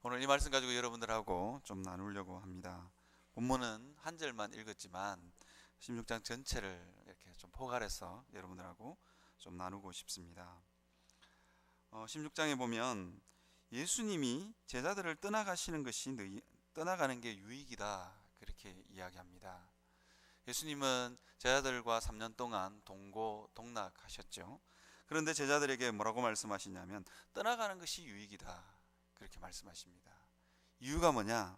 오늘 이 말씀 가지고 여러분들하고 좀 나누려고 합니다. 본문은 한 절만 읽었지만 16장 전체를 이렇게 좀 포괄해서 여러분들하고 좀 나누고 싶습니다. 16장에 보면 예수님이 제자들을 떠나가는 게 유익이다, 그렇게 이야기합니다. 예수님은 제자들과 3년 동안 동고동락하셨죠. 그런데 제자들에게 뭐라고 말씀하시냐면 떠나가는 것이 유익이다, 그렇게 말씀하십니다. 이유가 뭐냐?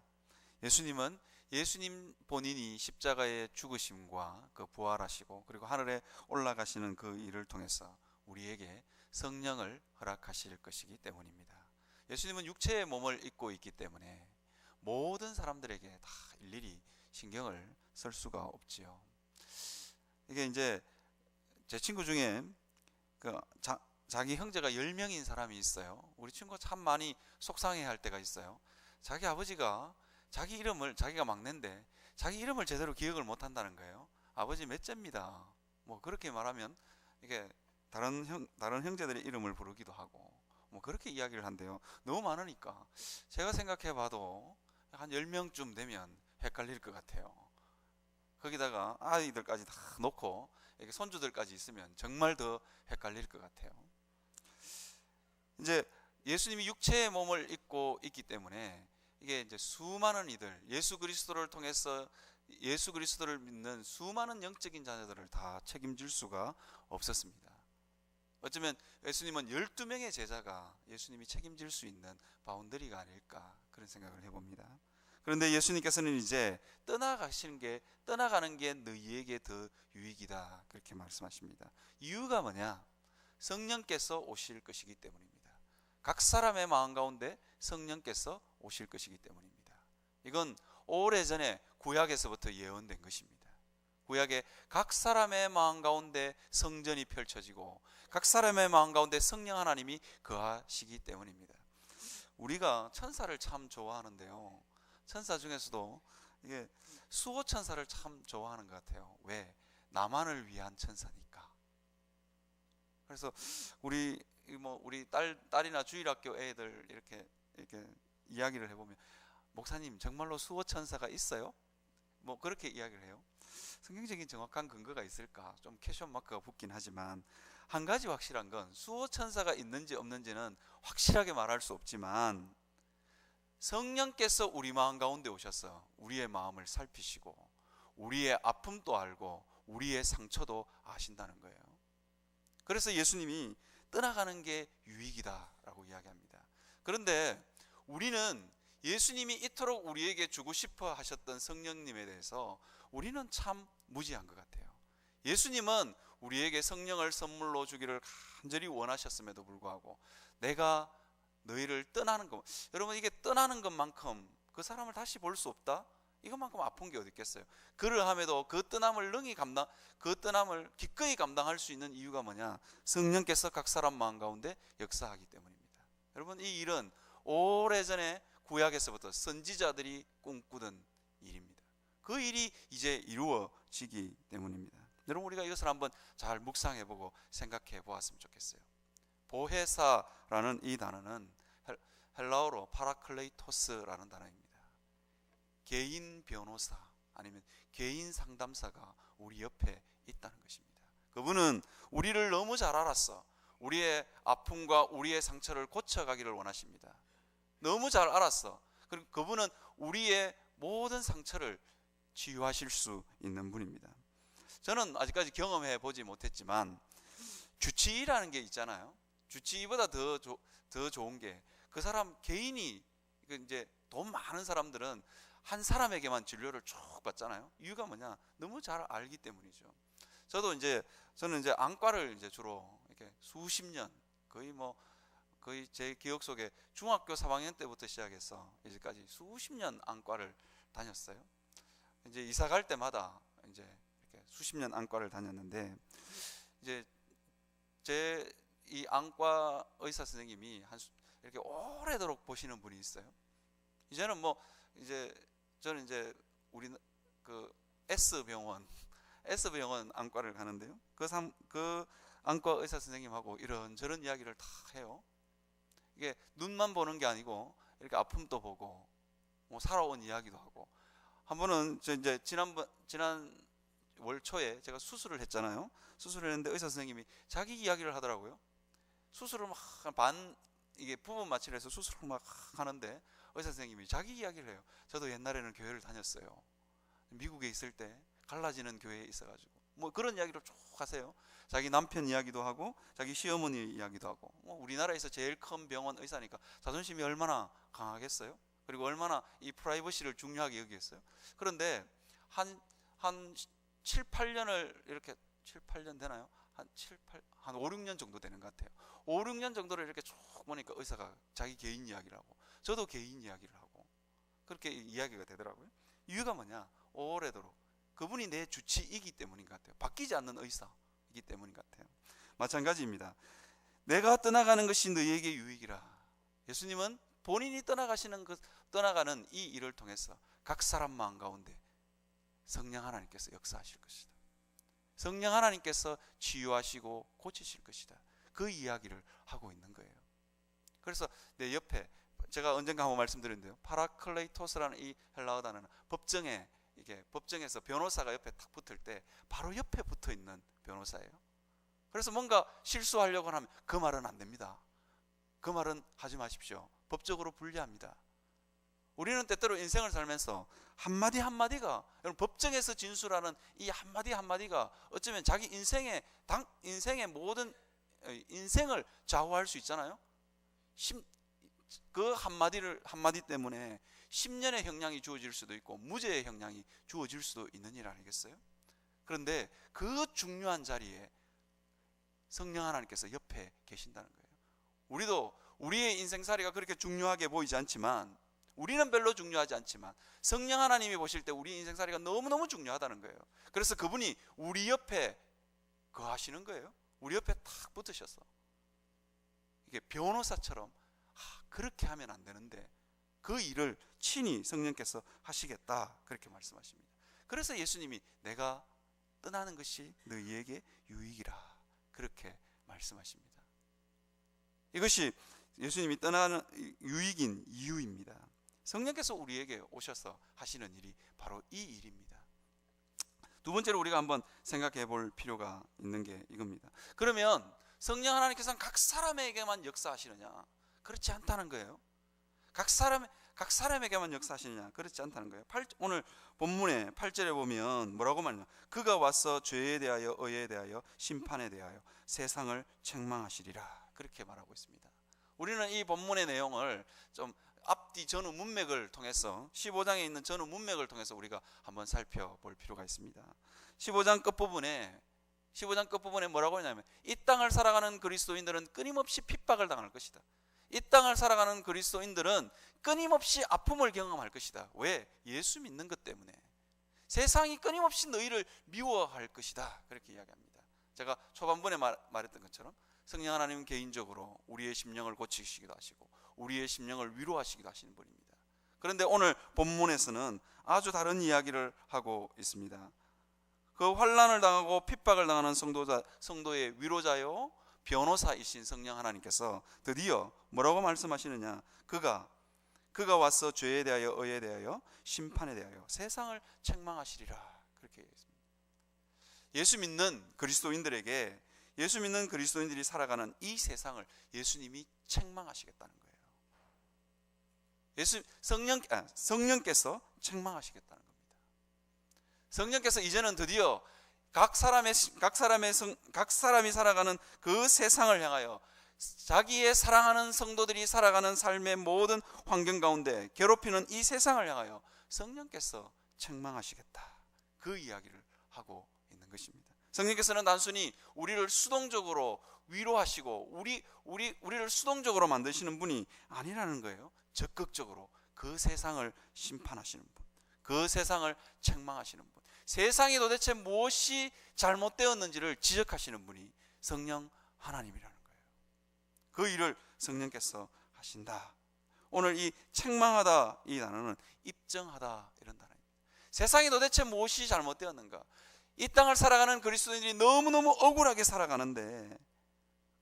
예수님은 예수님 본인이 십자가의 죽으심과 그 부활하시고 그리고 하늘에 올라가시는 그 일을 통해서 우리에게 성령을 허락하실 것이기 때문입니다. 예수님은 육체의 몸을 입고 있기 때문에 모든 사람들에게 다 일일이 신경을 쓸 수가 없지요. 이게 이제 제 친구 중에 자기 형제가 10명인 사람이 있어요. 우리 친구가 참 많이 속상해할 때가 있어요. 자기 아버지가 자기 이름을, 자기가 막내인데 자기 이름을 제대로 기억을 못 한다는 거예요. 아버지 몇째입니다, 뭐 그렇게 말하면 이게 다른 형제들의 이름을 부르기도 하고 뭐 그렇게 이야기를 한대요. 너무 많으니까 제가 생각해 봐도 한 10명쯤 되면 헷갈릴 것 같아요. 거기다가 아이들까지 다 놓고 이렇게 손주들까지 있으면 정말 더 헷갈릴 것 같아요. 이제 예수님이 육체의 몸을 입고 있기 때문에 이게 이제 수많은 이들, 예수 그리스도를 통해서 예수 그리스도를 믿는 수많은 영적인 자녀들을 다 책임질 수가 없었습니다. 어쩌면 예수님은 12명의 제자가 예수님이 책임질 수 있는 바운더리가 아닐까, 그런 생각을 해봅니다. 그런데 예수님께서는 이제 떠나가는 게 너희에게 더 유익이다, 그렇게 말씀하십니다. 이유가 뭐냐? 성령께서 오실 것이기 때문입니다. 각 사람의 마음 가운데 성령께서 오실 것이기 때문입니다. 이건 오래전에 구약에서부터 예언된 것입니다. 구약에 각 사람의 마음 가운데 성전이 펼쳐지고 각 사람의 마음 가운데 성령 하나님이 거하시기 때문입니다. 우리가 천사를 참 좋아하는데요, 천사 중에서도 이게 수호천사를 참 좋아하는 것 같아요. 왜? 나만을 위한 천사니까. 그래서 우리 딸이나 주일학교 애들 이렇게 이야기를 해보면, 목사님 정말로 수호천사가 있어요? 뭐 그렇게 이야기를 해요. 성경적인 정확한 근거가 있을까? 좀 퀘스천 마크가 붙긴 하지만 한 가지 확실한 건 수호천사가 있는지 없는지는 확실하게 말할 수 없지만 성령께서 우리 마음 가운데 오셔서 우리의 마음을 살피시고 우리의 아픔도 알고 우리의 상처도 아신다는 거예요. 그래서 예수님이 떠나가는 게 유익이다라고 이야기합니다. 그런데 우리는 예수님이 이토록 우리에게 주고 싶어 하셨던 성령님에 대해서 우리는 참 무지한 것 같아요. 예수님은 우리에게 성령을 선물로 주기를 간절히 원하셨음에도 불구하고 내가 너희를 떠나는 것, 여러분 이게 떠나는 것만큼 그 사람을 다시 볼 수 없다? 이것만큼 아픈 게 어디 있겠어요? 그러함에도 그 떠남을 기꺼이 감당할 수 있는 이유가 뭐냐? 성령께서 각 사람 마음 가운데 역사하기 때문입니다. 여러분 이 일은 오래전에 구약에서부터 선지자들이 꿈꾸던 일입니다. 그 일이 이제 이루어지기 때문입니다. 여러분 우리가 이것을 한번 잘 묵상해보고 생각해 보았으면 좋겠어요. 보혜사라는 이 단어는 헬라어로 파라클레이토스라는 단어입니다. 개인 변호사 아니면 개인 상담사가 우리 옆에 있다는 것입니다. 그분은 우리를 너무 잘 알았어. 우리의 아픔과 우리의 상처를 고쳐가기를 원하십니다. 너무 잘 알았어. 그리고 그분은 우리의 모든 상처를 치유하실 수 있는 분입니다. 저는 아직까지 경험해 보지 못했지만 주치의라는 게 있잖아요. 주치의보다 더 좋은 게 그 사람 개인이, 이제 돈 많은 사람들은 한 사람에게만 진료를 쭉 받잖아요. 이유가 뭐냐? 너무 잘 알기 때문이죠. 저는 이제 안과를 이제 주로 이렇게 수십 년, 거의 제 기억 속에 중학교 3학년 때부터 시작해서 이제까지 수십 년 안과를 다녔어요. 이제 이사 갈 때마다 이제 이렇게 수십 년 안과를 다녔는데, 이제 제 이 안과 의사 선생님이 이렇게 오래도록 보시는 분이 있어요. 이제는 저는 이제 우리 그 S병원 안과를 가는데요. 그 안과 의사 선생님하고 이런저런 이야기를 다 해요. 이게 눈만 보는 게 아니고 이렇게 아픔도 보고 뭐 살아온 이야기도 하고, 한 번은 이제 지난 월 초에 제가 수술을 했잖아요. 수술을 했는데 의사 선생님이 자기 이야기를 하더라고요. 수술을 막 이게 부분 마취를 해서 수술을 막 하는데 의사 선생님이 자기 이야기를 해요. 저도 옛날에는 교회를 다녔어요. 미국에 있을 때 갈라지는 교회에 있어가지고 뭐 그런 이야기를 쭉 하세요. 자기 남편 이야기도 하고 자기 시어머니 이야기도 하고, 뭐 우리나라에서 제일 큰 병원 의사니까 자존심이 얼마나 강하겠어요? 그리고 얼마나 이 프라이버시를 중요하게 여기겠어요? 그런데 한 7, 8년을 이렇게 7, 8년 되나요? 한 5, 6년 정도 되는 것 같아요. 5, 6년 정도를 이렇게 쭉 보니까 의사가 자기 개인 이야기를 하고 저도 개인 이야기를 하고 그렇게 이야기가 되더라고요. 이유가 뭐냐? 오래도록 그분이 내 주치이기 때문인 것 같아요. 바뀌지 않는 의사이기 때문인 것 같아요. 마찬가지입니다. 내가 떠나가는 것이 너희에게 유익이라. 예수님은 본인이 떠나가는 이 일을 통해서 각 사람 마음 가운데 성령 하나님께서 역사하실 것이다. 성령 하나님께서 치유하시고 고치실 것이다. 그 이야기를 하고 있는 거예요. 그래서 내 옆에 제가 언젠가 한번 말씀드렸는데요. 파라클레이토스라는 이 헬라어 단어는 법정에서 변호사가 옆에 탁 붙을 때 바로 옆에 붙어 있는 변호사예요. 그래서 뭔가 실수하려고 하면 그 말은 안 됩니다. 그 말은 하지 마십시오. 법적으로 불리합니다. 우리는 때때로 인생을 살면서 한마디 한마디가, 여러분 법정에서 진술하는 이 한마디 한마디가 어쩌면 자기 인생의 모든 인생을 좌우할 수 있잖아요. 그 한마디 때문에 10년의 형량이 주어질 수도 있고 무죄의 형량이 주어질 수도 있는 일 아니겠어요? 그런데 그 중요한 자리에 성령 하나님께서 옆에 계신다는 거예요. 우리도 우리의 인생살이가 그렇게 중요하게 보이지 않지만, 우리는 별로 중요하지 않지만 성령 하나님이 보실 때 우리 인생살이가 너무너무 중요하다는 거예요. 그래서 그분이 우리 옆에 거하시는 거예요. 우리 옆에 탁 붙으셔서 이게 변호사처럼 그렇게 하면 안 되는데 그 일을 친히 성령께서 하시겠다, 그렇게 말씀하십니다. 그래서 예수님이 내가 떠나는 것이 너희에게 유익이라, 그렇게 말씀하십니다. 이것이 예수님이 떠나는 유익인 이유입니다. 성령께서 우리에게 오셔서 하시는 일이 바로 이 일입니다. 두 번째로 우리가 한번 생각해 볼 필요가 있는 게 이겁니다. 그러면 성령 하나님께서는 각 사람에게만 역사하시느냐? 그렇지 않다는 거예요. 각 사람에게만 역사하시느냐? 그렇지 않다는 거예요. 오늘 본문의 8절에 보면 뭐라고 말하냐? 그가 와서 죄에 대하여 의에 대하여 심판에 대하여 세상을 책망하시리라, 그렇게 말하고 있습니다. 우리는 이 본문의 내용을 좀 앞뒤 전후 문맥을 통해서 15장에 있는 전후 문맥을 통해서 우리가 한번 살펴볼 필요가 있습니다. 15장 끝부분에 뭐라고 하냐면 이 땅을 살아가는 그리스도인들은 끊임없이 핍박을 당할 것이다. 이 땅을 살아가는 그리스도인들은 끊임없이 아픔을 경험할 것이다. 왜? 예수 믿는 것 때문에. 세상이 끊임없이 너희를 미워할 것이다, 그렇게 이야기합니다. 제가 초반번에 말했던 것처럼 성령 하나님은 개인적으로 우리의 심령을 고치시기도 하시고 우리의 심령을 위로하시기도 하시는 분입니다. 그런데 오늘 본문에서는 아주 다른 이야기를 하고 있습니다. 그 환난을 당하고 핍박을 당하는 성도의 위로자요 변호사이신 성령 하나님께서 드디어 뭐라고 말씀하시느냐? 그가 와서 죄에 대하여 의에 대하여 심판에 대하여 세상을 책망하시리라, 그렇게 얘기했습니다. 예수 믿는 그리스도인들이 살아가는 이 세상을 예수님이 책망하시겠다는 거예요. 성령께서 책망하시겠다는 겁니다. 성령께서 이제는 드디어 각 사람이 살아가는 그 세상을 향하여 자기의 사랑하는 성도들이 살아가는 삶의 모든 환경 가운데 괴롭히는 이 세상을 향하여 성령께서 책망하시겠다, 그 이야기를 하고 있는 것입니다. 성령께서는 단순히 우리를 수동적으로 위로하시고 우리를 수동적으로 만드시는 분이 아니라는 거예요. 적극적으로 그 세상을 심판하시는 분, 그 세상을 책망하시는 분, 세상이 도대체 무엇이 잘못되었는지를 지적하시는 분이 성령 하나님이라는 거예요. 그 일을 성령께서 하신다. 오늘 이 책망하다, 이 단어는 입증하다, 이런 단어입니다. 세상이 도대체 무엇이 잘못되었는가? 이 땅을 살아가는 그리스도인들이 너무너무 억울하게 살아가는데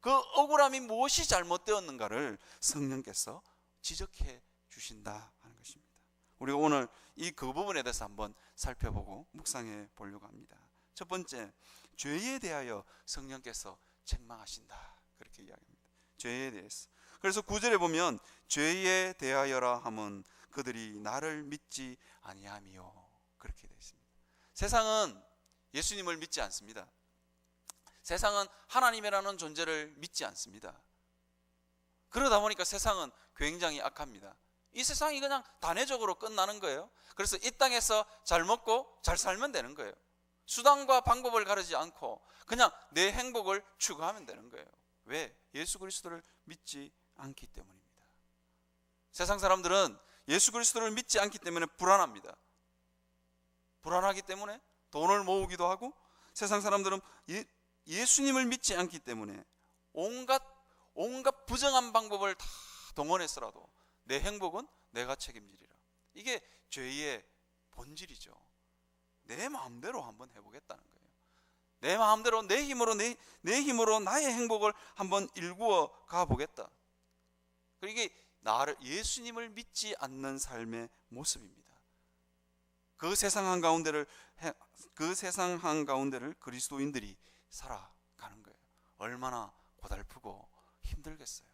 그 억울함이 무엇이 잘못되었는가를 성령께서 지적해 주신다 하는 것입니다. 우리가 오늘 그 부분에 대해서 한번 살펴보고 묵상해 보려고 합니다. 첫 번째, 죄에 대하여 성령께서 책망하신다, 그렇게 이야기합니다. 죄에 대해서. 그래서 9절에 보면 죄에 대하여라 함은 그들이 나를 믿지 아니함이요, 그렇게 되어 있습니다. 세상은 예수님을 믿지 않습니다. 세상은 하나님이라는 존재를 믿지 않습니다. 그러다 보니까 세상은 굉장히 악합니다. 이 세상이 그냥 단회적으로 끝나는 거예요. 그래서 이 땅에서 잘 먹고 잘 살면 되는 거예요. 수단과 방법을 가르지 않고 그냥 내 행복을 추구하면 되는 거예요. 왜? 예수 그리스도를 믿지 않기 때문입니다. 세상 사람들은 예수 그리스도를 믿지 않기 때문에 불안합니다. 불안하기 때문에 돈을 모으기도 하고, 세상 사람들은 예수님을 믿지 않기 때문에 온갖 부정한 방법을 다 동원해서라도 내 행복은 내가 책임지리라. 이게 죄의 본질이죠. 내 마음대로 한번 해보겠다는 거예요. 내 마음대로 내 힘으로 나의 행복을 한번 일구어 가보겠다. 이게 예수님을 믿지 않는 삶의 모습입니다. 그 세상 한가운데를 그리스도인들이 살아가는 거예요. 얼마나 고달프고 힘들겠어요.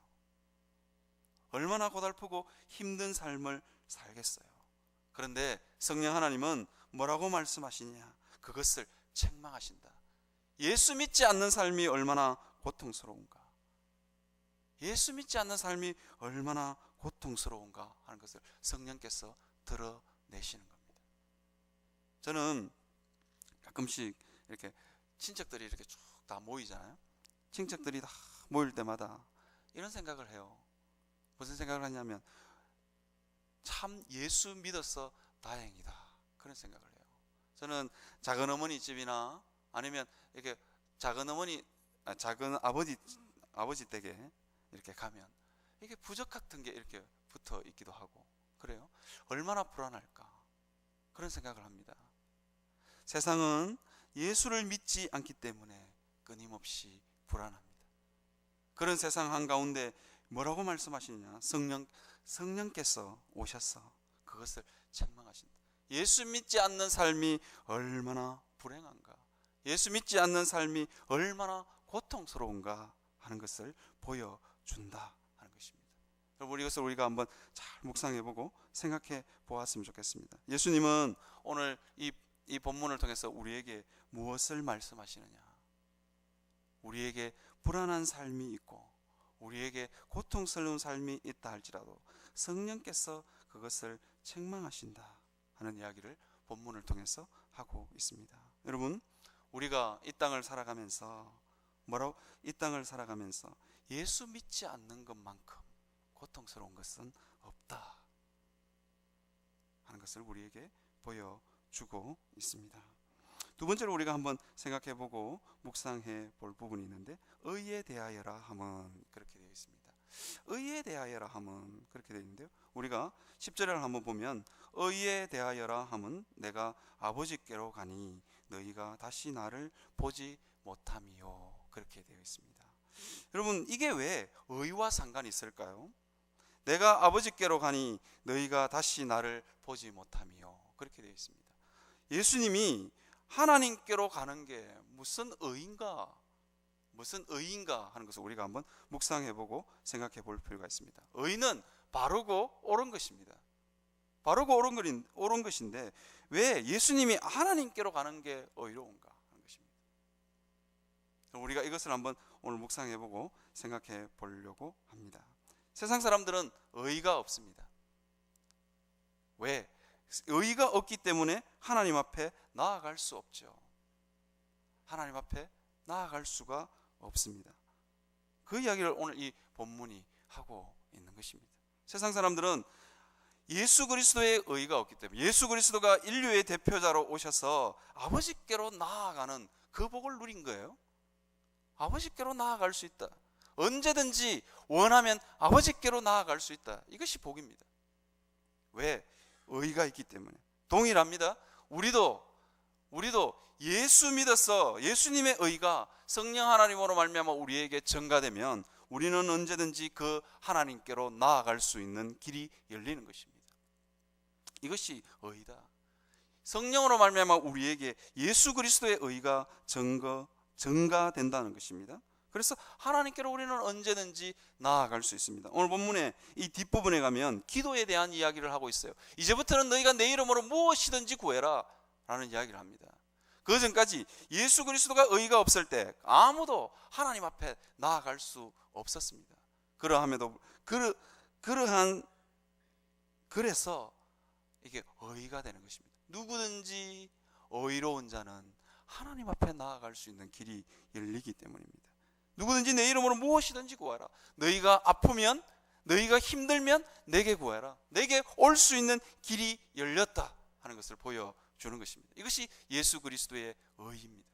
얼마나 고달프고 힘든 삶을 살겠어요. 그런데 성령 하나님은 뭐라고 말씀하시냐? 그것을 책망하신다. 예수 믿지 않는 삶이 얼마나 고통스러운가, 예수 믿지 않는 삶이 얼마나 고통스러운가 하는 것을 성령께서 드러내시는 겁니다. 저는 가끔씩 이렇게 친척들이 이렇게 쭉 다 모이잖아요. 친척들이 다 모일 때마다 이런 생각을 해요. 무슨 생각을 하냐면, 참 예수 믿어서 다행이다, 그런 생각을 해요. 저는 작은 어머니 집이나 아니면 이렇게 작은 아버지 댁에 이렇게 가면 이게 부적 같은 게 이렇게 붙어 있기도 하고 그래요. 얼마나 불안할까, 그런 생각을 합니다. 세상은 예수를 믿지 않기 때문에 끊임없이 불안합니다. 그런 세상 한가운데 뭐라고 말씀하시느냐? 성령께서 오셔서 그것을 책망하신다. 예수 믿지 않는 삶이 얼마나 불행한가, 예수 믿지 않는 삶이 얼마나 고통스러운가 하는 것을 보여준다 하는 것입니다. 여러분, 이것을 우리가 한번 잘 묵상해보고 생각해 보았으면 좋겠습니다. 예수님은 오늘 이 본문을 통해서 우리에게 무엇을 말씀하시느냐? 우리에게 불안한 삶이 있고 우리에게 고통스러운 삶이 있다 할지라도 성령께서 그것을 책망하신다 하는 이야기를 본문을 통해서 하고 있습니다. 여러분, 우리가 이 땅을 살아가면서 예수 믿지 않는 것만큼 고통스러운 것은 없다 하는 것을 우리에게 보여주고 있습니다. 두 번째로 우리가 한번 생각해보고 묵상해 볼 부분이 있는데, 의에 대하여라 함은 그렇게 되어 있습니다. 의에 대하여라 함은 그렇게 되어 있는데요, 우리가 10절을 한번 보면 의에 대하여라 함은 내가 아버지께로 가니 너희가 다시 나를 보지 못함이요, 그렇게 되어 있습니다. 여러분, 이게 왜 의와 상관이 있을까요? 내가 아버지께로 가니 너희가 다시 나를 보지 못함이요, 그렇게 되어 있습니다. 예수님이 하나님께로 가는 게 무슨 의인가 하는 것을 우리가 한번 묵상해보고 생각해볼 필요가 있습니다. 의는 바르고 옳은 것입니다. 바르고 옳은 것인데 왜 예수님이 하나님께로 가는 게 의로운가 하는 것입니다. 우리가 이것을 한번 오늘 묵상해보고 생각해 보려고 합니다. 세상 사람들은 의가 없습니다. 왜? 의가 없기 때문에 하나님 앞에 나아갈 수 없죠. 하나님 앞에 나아갈 수가 없습니다. 그 이야기를 오늘 이 본문이 하고 있는 것입니다. 세상 사람들은 예수 그리스도의 의가 없기 때문에, 예수 그리스도가 인류의 대표자로 오셔서 아버지께로 나아가는 그 복을 누린 거예요. 아버지께로 나아갈 수 있다. 언제든지 원하면 아버지께로 나아갈 수 있다. 이것이 복입니다. 왜? 의가 있기 때문에. 동일합니다. 우리도 예수 믿어서 예수님의 의가 성령 하나님으로 말미암아 우리에게 전가되면 우리는 언제든지 그 하나님께로 나아갈 수 있는 길이 열리는 것입니다. 이것이 의다. 성령으로 말미암아 우리에게 예수 그리스도의 의가 증가된다는 것입니다. 그래서 하나님께로 우리는 언제든지 나아갈 수 있습니다. 오늘 본문의 이 뒷부분에 가면 기도에 대한 이야기를 하고 있어요. 이제부터는 너희가 내 이름으로 무엇이든지 구해라 라는 이야기를 합니다. 그 전까지 예수 그리스도가 의가 없을 때 아무도 하나님 앞에 나아갈 수 없었습니다. 그래서 이게 의가 되는 것입니다. 누구든지 의로운 자는 하나님 앞에 나아갈 수 있는 길이 열리기 때문입니다. 누구든지 내 이름으로 무엇이든지 구하라. 너희가 아프면, 너희가 힘들면 내게 구하라. 내게 올 수 있는 길이 열렸다 하는 것을 보여주는 것입니다. 이것이 예수 그리스도의 의입니다.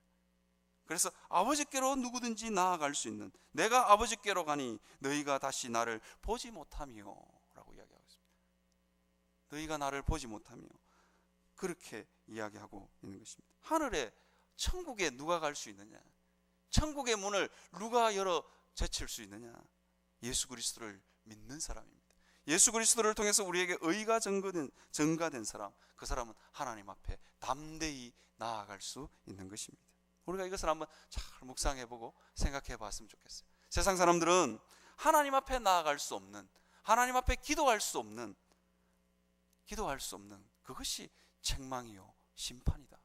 그래서 아버지께로 누구든지 나아갈 수 있는, 내가 아버지께로 가니 너희가 다시 나를 보지 못하며 라고 이야기하고 있습니다. 너희가 나를 보지 못하며, 그렇게 이야기하고 있는 것입니다. 하늘에, 천국에 누가 갈 수 있느냐? 천국의 문을 누가 열어 제칠 수 있느냐? 예수 그리스도를 믿는 사람입니다. 예수 그리스도를 통해서 우리에게 의가 증가된 사람, 그 사람은 하나님 앞에 담대히 나아갈 수 있는 것입니다. 우리가 이것을 한번 잘 묵상해보고 생각해봤으면 좋겠어요. 세상 사람들은 하나님 앞에 나아갈 수 없는, 하나님 앞에 기도할 수 없는 그것이 책망이요 심판이다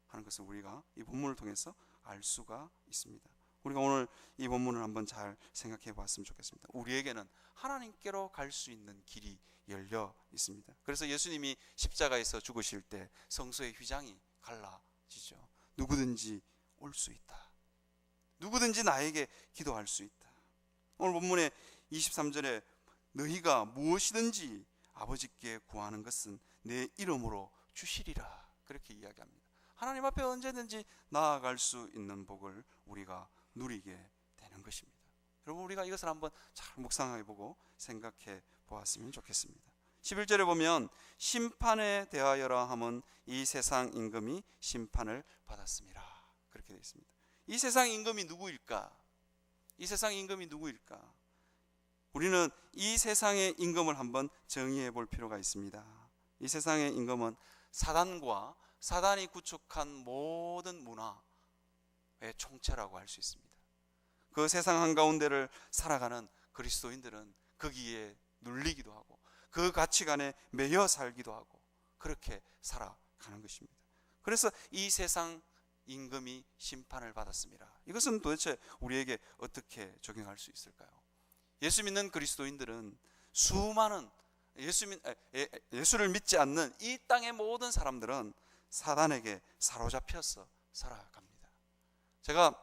하는 것을 우리가 이 본문을 통해서 알 수가 있습니다. 우리가 오늘 이 본문을 한번 잘 생각해 봤으면 좋겠습니다. 우리에게는 하나님께로 갈 수 있는 길이 열려 있습니다. 그래서 예수님이 십자가에서 죽으실 때 성소의 휘장이 갈라지죠. 누구든지 올 수 있다. 누구든지 나에게 기도할 수 있다. 오늘 본문의 23절에 너희가 무엇이든지 아버지께 구하는 것은 내 이름으로 주시리라, 그렇게 이야기합니다. 하나님 앞에 언제든지 나아갈 수 있는 복을 우리가 누리게 되는 것입니다. 여러분, 우리가 이것을 한번 잘 묵상해 보고 생각해 보았으면 좋겠습니다. 11절에 보면 심판에 대하여라 함은 이 세상 임금이 심판을 받았습니다, 그렇게 되어 있습니다. 이 세상 임금이 누구일까? 이 세상 임금이 누구일까? 우리는 이 세상의 임금을 한번 정의해 볼 필요가 있습니다. 이 세상의 임금은 사단과 사단이 구축한 모든 문화의 총체라고 할 수 있습니다. 그 세상 한가운데를 살아가는 그리스도인들은 거기에 눌리기도 하고 그 가치관에 매여 살기도 하고 그렇게 살아가는 것입니다. 그래서 이 세상 임금이 심판을 받았습니다. 이것은 도대체 우리에게 어떻게 적용할 수 있을까요? 예수 믿는 그리스도인들은 수많은 예수를 믿지 않는 이 땅의 모든 사람들은 사단에게 사로잡혀서 살아갑니다. 제가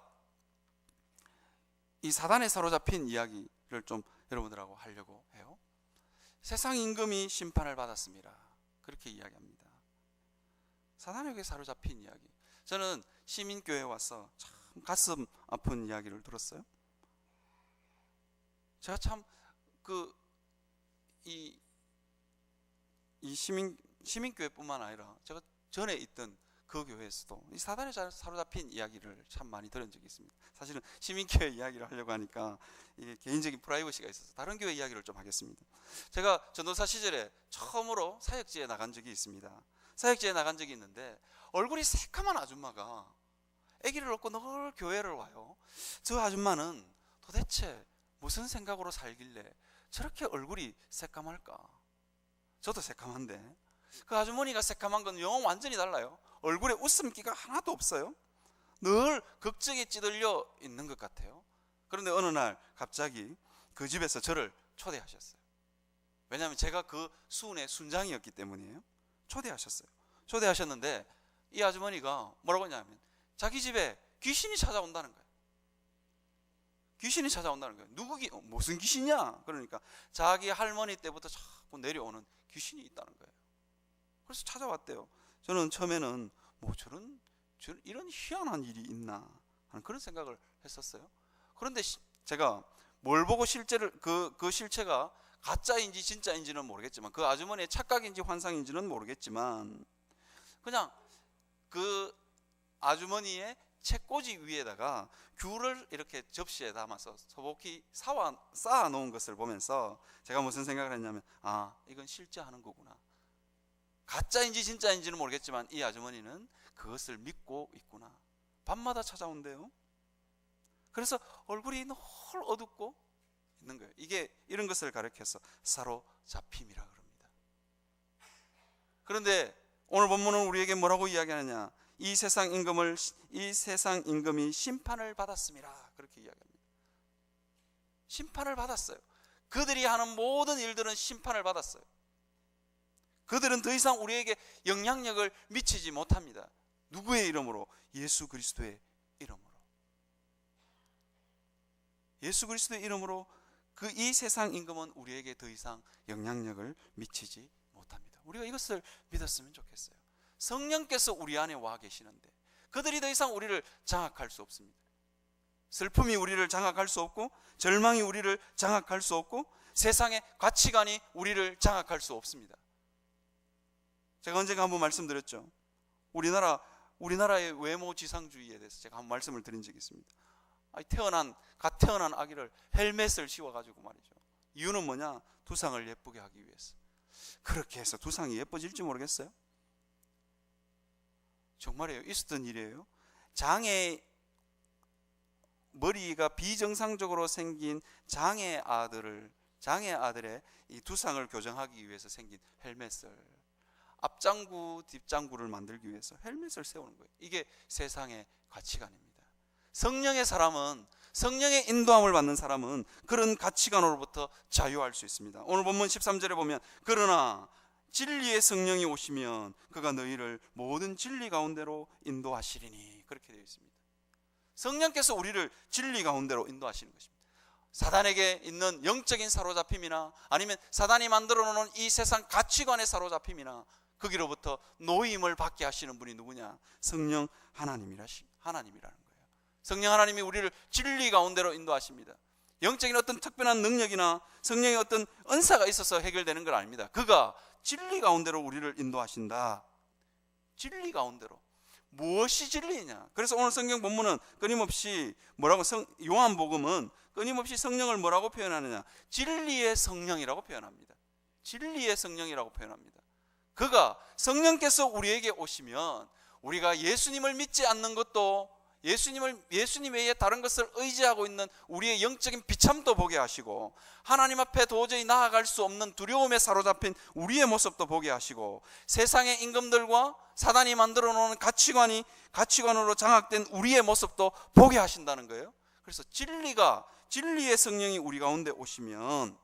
이 사단에 사로잡힌 이야기를 좀 여러분들하고 하려고 해요. 세상 임금이 심판을 받았습니다, 그렇게 이야기합니다. 사단에게 사로잡힌 이야기. 저는 시민교회에 와서 참 가슴 아픈 이야기를 들었어요. 제가 참 이 시민교회뿐만 아니라 제가 전에 있던 그 교회에서도 이 사단에 사로잡힌 이야기를 참 많이 들은 적이 있습니다. 사실은 시민교회 이야기를 하려고 하니까 이게 개인적인 프라이버시가 있어서 다른 교회 이야기를 좀 하겠습니다. 제가 전도사 시절에 처음으로 사역지에 나간 적이 있습니다. 사역지에 나간 적이 있는데 얼굴이 새까만 아줌마가 아기를 얻고 늘 교회를 와요. 저 아줌마는 도대체 무슨 생각으로 살길래 저렇게 얼굴이 새까말까? 저도 새까만데 그 아주머니가 새까만 건 영 완전히 달라요. 얼굴에 웃음기가 하나도 없어요. 늘 걱정에 찌들려 있는 것 같아요. 그런데 어느 날 갑자기 그 집에서 저를 초대하셨어요. 왜냐하면 제가 그 수훈의 순장이었기 때문이에요. 초대하셨는데 이 아주머니가 뭐라고 했냐면 자기 집에 귀신이 찾아온다는 거예요. 귀신이 찾아온다는 거예요. 무슨 귀신이야? 그러니까 자기 할머니 때부터 자꾸 내려오는 귀신이 있다는 거예요. 그래서 찾아왔대요. 저는 처음에는 뭐 저런 이런 희한한 일이 있나 하는 그런 생각을 했었어요. 그런데 제가 뭘 보고 실제를 그 실체가 가짜인지 진짜인지는 모르겠지만 그 아주머니의 착각인지 환상인지는 모르겠지만 그냥 그 아주머니의 책꽂이 위에다가 귤을 이렇게 접시에 담아서 소복히 쌓아 놓은 것을 보면서 제가 무슨 생각을 했냐면, 아, 이건 실제 하는 거구나. 가짜인지 진짜인지는 모르겠지만 이 아주머니는 그것을 믿고 있구나. 밤마다 찾아온대요. 그래서 얼굴이 널 어둡고 있는 거예요. 이게 이런 것을 가리켜서 사로잡힘이라 그럽니다. 그런데 오늘 본문은 우리에게 뭐라고 이야기하느냐? 이 세상 임금이 심판을 받았습니다. 그렇게 이야기합니다. 심판을 받았어요. 그들이 하는 모든 일들은 심판을 받았어요. 그들은 더 이상 우리에게 영향력을 미치지 못합니다. 누구의 이름으로? 예수 그리스도의 이름으로. 예수 그리스도의 이름으로 이 세상 임금은 우리에게 더 이상 영향력을 미치지 못합니다. 우리가 이것을 믿었으면 좋겠어요. 성령께서 우리 안에 와 계시는데 그들이 더 이상 우리를 장악할 수 없습니다. 슬픔이 우리를 장악할 수 없고, 절망이 우리를 장악할 수 없고, 세상의 가치관이 우리를 장악할 수 없습니다. 제가 언젠가 한번 말씀드렸죠. 우리나라의 외모 지상주의에 대해서 제가 한번 말씀을 드린 적이 있습니다. 갓 태어난 아기를 헬멧을 씌워가지고 말이죠. 이유는 뭐냐? 두상을 예쁘게 하기 위해서. 그렇게 해서 두상이 예뻐질지 모르겠어요? 정말이에요. 있었던 일이에요. 머리가 비정상적으로 생긴 장애 아들의 이 두상을 교정하기 위해서 생긴 헬멧을, 앞장구 뒷장구를 만들기 위해서 헬멧을 세우는 거예요. 이게 세상의 가치관입니다. 성령의 인도함을 받는 사람은 그런 가치관으로부터 자유할 수 있습니다. 오늘 본문 13절에 보면, 그러나 진리의 성령이 오시면 그가 너희를 모든 진리 가운데로 인도하시리니, 그렇게 되어 있습니다. 성령께서 우리를 진리 가운데로 인도하시는 것입니다. 사단에게 있는 영적인 사로잡힘이나 아니면 사단이 만들어 놓은 이 세상 가치관의 사로잡힘이나 거기로부터 노임을 받게 하시는 분이 누구냐? 성령 하나님이라는 거예요. 성령 하나님이 우리를 진리 가운데로 인도하십니다. 영적인 어떤 특별한 능력이나 성령의 어떤 은사가 있어서 해결되는 건 아닙니다. 그가 진리 가운데로 우리를 인도하신다. 진리 가운데로. 무엇이 진리냐? 그래서 오늘 성경 본문은 끊임없이 요한복음은 끊임없이 성령을 뭐라고 표현하느냐? 진리의 성령이라고 표현합니다. 진리의 성령이라고 표현합니다. 그가, 성령께서 우리에게 오시면 우리가 예수님을 믿지 않는 것도, 예수님 외에 다른 것을 의지하고 있는 우리의 영적인 비참도 보게 하시고, 하나님 앞에 도저히 나아갈 수 없는 두려움에 사로잡힌 우리의 모습도 보게 하시고, 세상의 임금들과 사단이 만들어 놓은 가치관으로 장악된 우리의 모습도 보게 하신다는 거예요. 그래서 진리의 성령이 우리 가운데 오시면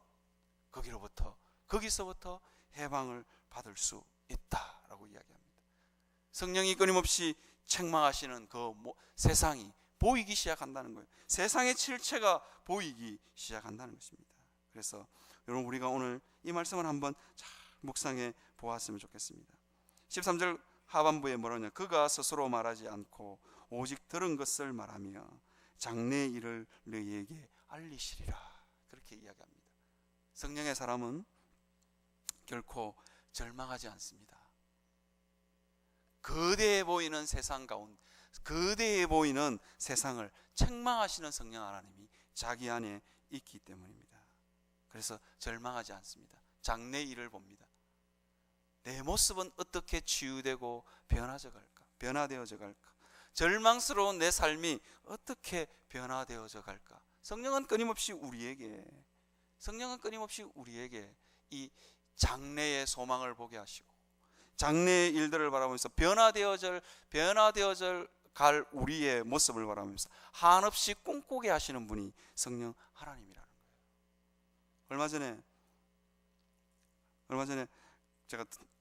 거기서부터 해방을 받을 수 있다라고 이야기합니다. 성령이 끊임없이 책망하시는 세상이 보이기 시작한다는 거예요. 세상의 실체가 보이기 시작한다는 것입니다. 그래서 여러분, 우리가 오늘 이 말씀을 한번 잘 묵상해 보았으면 좋겠습니다. 13절 하반부에 뭐라냐? 그가 스스로 말하지 않고 오직 들은 것을 말하며 장래의 일을 너희에게 알리시리라, 그렇게 이야기합니다. 성령의 사람은 결코 절망하지 않습니다. 거대해 보이는 세상을 책망하시는 성령 하나님이 자기 안에 있기 때문입니다. 그래서 절망하지 않습니다. 장래의 일을 봅니다. 내 모습은 어떻게 치유되고 변화되어져 갈까? 절망스러운 내 삶이 어떻게 변화되어져 갈까? 성령은 끊임없이 우리에게 이 장래의 소망을 보게 하시고, 장래의 일들을 바라보면서 변화되어져 갈 우리의 모습을 바라보면서 한없이 꿈꾸게 하시는 분이 성령 하나님이라는 거예요.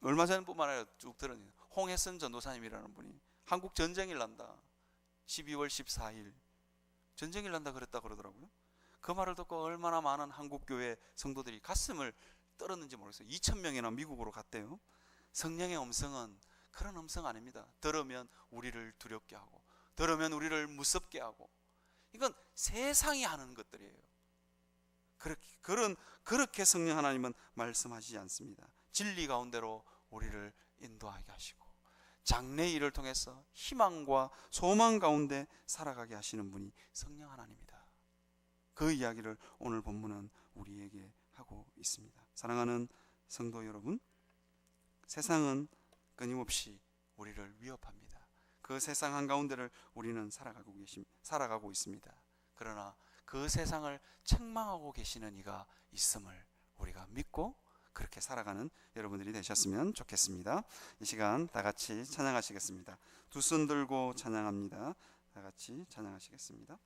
얼마 전뿐만 아니라 쭉 들었는데, 홍혜선 전도사님이라는 분이 한국 전쟁일 난다, 12월 14일 전쟁일 난다 그랬다 그러더라고요. 그 말을 듣고 얼마나 많은 한국교회 성도들이 가슴을 떨었는지 모르겠어요. 2,000명이나 미국으로 갔대요. 성령의 음성은 그런 음성 아닙니다. 들으면 우리를 두렵게 하고, 들으면 우리를 무섭게 하고, 이건 세상이 하는 것들이에요. 그렇게 성령 하나님은 말씀하시지 않습니다. 진리 가운데로 우리를 인도하게 하시고, 장래 일을 통해서 희망과 소망 가운데 살아가게 하시는 분이 성령 하나님이다. 그 이야기를 오늘 본문은 우리에게 하고 있습니다. 사랑하는 성도 여러분, 세상은 끊임없이 우리를 위협합니다. 그 세상 한가운데를 우리는 살아가고 있습니다. 그러나 그 세상을 책망하고 계시는 이가 있음을 우리가 믿고 그렇게 살아가는 여러분들이 되셨으면 좋겠습니다. 이 시간 다 같이 찬양하시겠습니다. 두 손 들고 찬양합니다. 다 같이 찬양하시겠습니다.